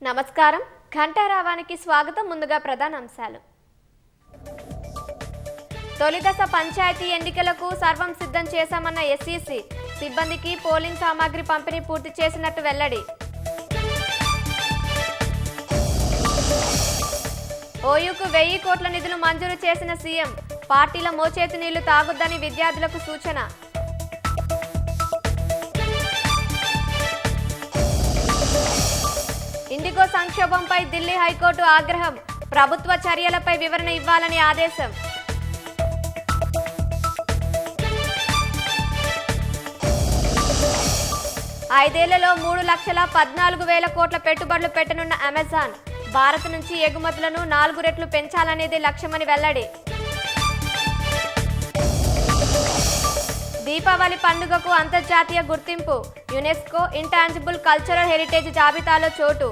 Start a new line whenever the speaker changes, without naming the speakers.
నమస్కారం ఘంటారావానికి స్వాగతం. ముందుగా ప్రధాన అంశాలు. తొలిదశ పంచాయతీ ఎన్నికలకు సర్వం సిద్ధం చేశామన్న ఎస్ఈసి సిబ్బందికి పోలింగ్ సామాగ్రి పంపిణీ పూర్తి చేసినట్టు వెల్లడి. ఓయూకు 1000 కోట్ల నిధులు మంజూరు చేసిన సీఎం. పార్టీల మోచేతి నీళ్లు తాగొద్దని విద్యార్థులకు సూచన. ఇండిగో సంక్షోభంపై ఢిల్లీ హైకోర్టు ఆగ్రహం. ప్రభుత్వ చర్యలపై వివరణ ఇవ్వాలని ఆదేశం. ఐదేళ్లలో 3,14,000 కోట్ల పెట్టుబడులు పెట్టనున్న అమెజాన్. భారత్ నుంచి ఎగుమతులను 4 రెట్లు పెంచాలనేది లక్ష్యమని వెల్లడి. దీపావళి పండుగకు అంతర్జాతీయ గుర్తింపు. యునెస్కో ఇంటాంజిబుల్ కల్చరల్ హెరిటేజ్ జాబితాలో చోటు.